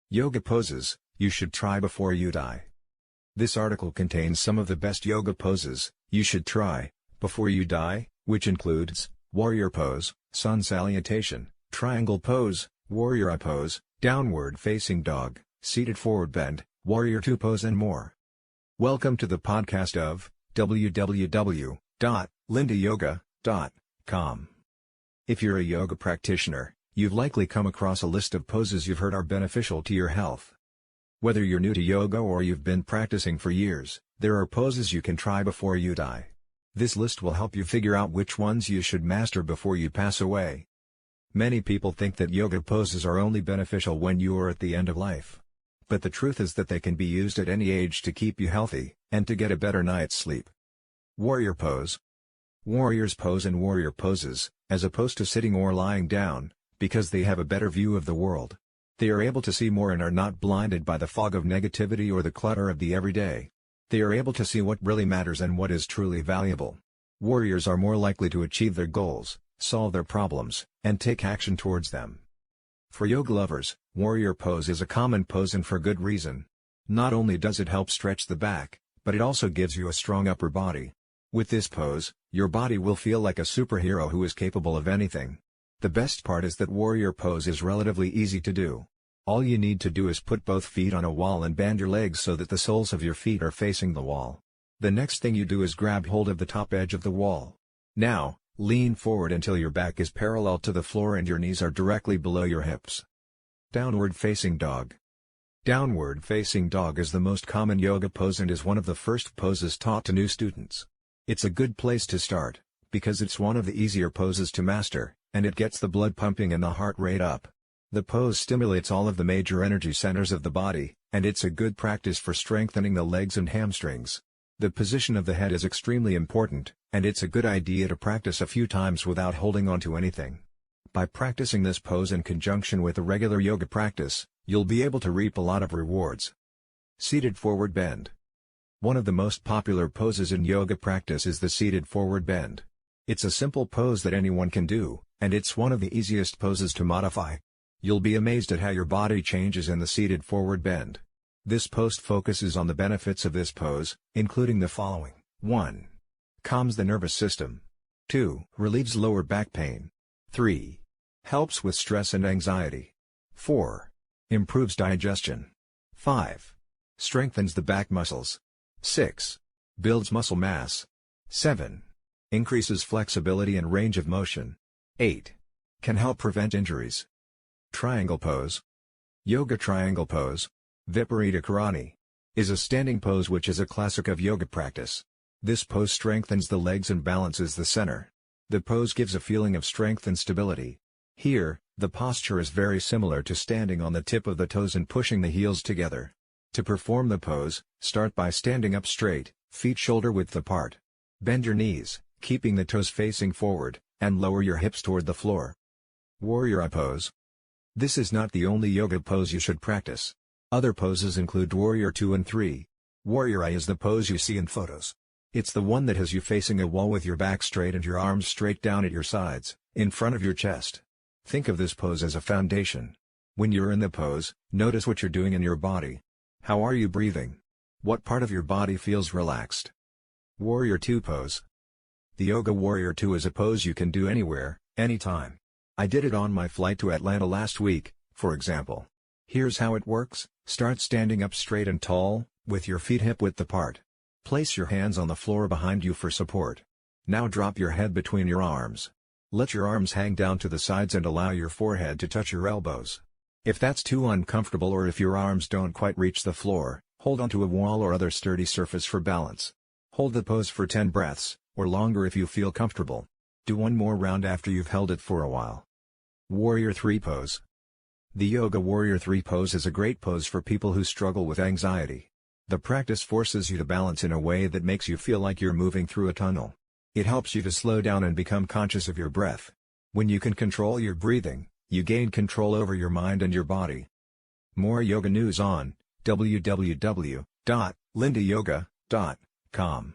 Yoga poses you should try before you die. This article contains some of the best yoga poses you should try before you die, which includes warrior pose, sun salutation, triangle pose, warrior I pose, downward facing dog, seated forward bend, warrior two pose and more. Welcome to the podcast of www.lindayoga.com. If you're a yoga practitioner, you've likely come across a list of poses you've heard are beneficial to your health. Whether you're new to yoga or you've been practicing for years, there are poses you can try before you die. This list will help you figure out which ones you should master before you pass away. Many people think that yoga poses are only beneficial when you are at the end of life. But the truth is that they can be used at any age to keep you healthy, and to get a better night's sleep. Warrior pose. Warriors pose in warrior poses, as opposed to sitting or lying down, because they have a better view of the world. They are able to see more and are not blinded by the fog of negativity or the clutter of the everyday. They are able to see what really matters and what is truly valuable. Warriors are more likely to achieve their goals, solve their problems, and take action towards them. For yoga lovers, warrior pose is a common pose, and for good reason. Not only does it help stretch the back, but it also gives you a strong upper body. With this pose, your body will feel like a superhero who is capable of anything. The best part is that warrior pose is relatively easy to do. All you need to do is put both feet on a wall and bend your legs so that the soles of your feet are facing the wall. The next thing you do is grab hold of the top edge of the wall. Now, lean forward until your back is parallel to the floor and your knees are directly below your hips. Downward facing dog. Downward facing dog is the most common yoga pose and is one of the first poses taught to new students. It's a good place to start, because it's one of the easier poses to master, and it gets the blood pumping and the heart rate up. The pose stimulates all of the major energy centers of the body, and it's a good practice for strengthening the legs and hamstrings. The position of the head is extremely important, and it's a good idea to practice a few times without holding on to anything. By practicing this pose in conjunction with a regular yoga practice, you'll be able to reap a lot of rewards. Seated forward bend. One of the most popular poses in yoga practice is the seated forward bend. It's a simple pose that anyone can do, and it's one of the easiest poses to modify. You'll be amazed at how your body changes in the seated forward bend. This post focuses on the benefits of this pose, including the following. 1. Calms the nervous system. 2. Relieves lower back pain. 3. Helps with stress and anxiety. 4. Improves digestion. 5. Strengthens the back muscles. 6. Builds muscle mass. 7. Increases flexibility and range of motion. 8. Can help prevent injuries. Triangle pose. Yoga triangle pose, Viparita Karani, is a standing pose which is a classic of yoga practice. This pose strengthens the legs and balances the center. The pose gives a feeling of strength and stability. Here, the posture is very similar to standing on the tip of the toes and pushing the heels together. To perform the pose, start by standing up straight, feet shoulder width apart. Bend your knees, keeping the toes facing forward, and lower your hips toward the floor. Warrior I pose. This is not the only yoga pose you should practice. Other poses include Warrior 2 and 3. Warrior I is the pose you see in photos. It's the one that has you facing a wall with your back straight and your arms straight down at your sides, in front of your chest. Think of this pose as a foundation. When you're in the pose, notice what you're doing in your body. How are you breathing? What part of your body feels relaxed? Warrior 2 pose. The Yoga Warrior 2 is a pose you can do anywhere, anytime. I did it on my flight to Atlanta last week, for example. Here's how it works. Start standing up straight and tall, with your feet hip width apart. Place your hands on the floor behind you for support. Now drop your head between your arms. Let your arms hang down to the sides and allow your forehead to touch your elbows. If that's too uncomfortable or if your arms don't quite reach the floor, hold onto a wall or other sturdy surface for balance. Hold the pose for 10 breaths, or longer if you feel comfortable. Do one more round after you've held it for a while. Warrior 3 pose. The Yoga Warrior 3 pose is a great pose for people who struggle with anxiety. The practice forces you to balance in a way that makes you feel like you're moving through a tunnel. It helps you to slow down and become conscious of your breath. When you can control your breathing, you gain control over your mind and your body. More yoga news on www.lindayoga.com.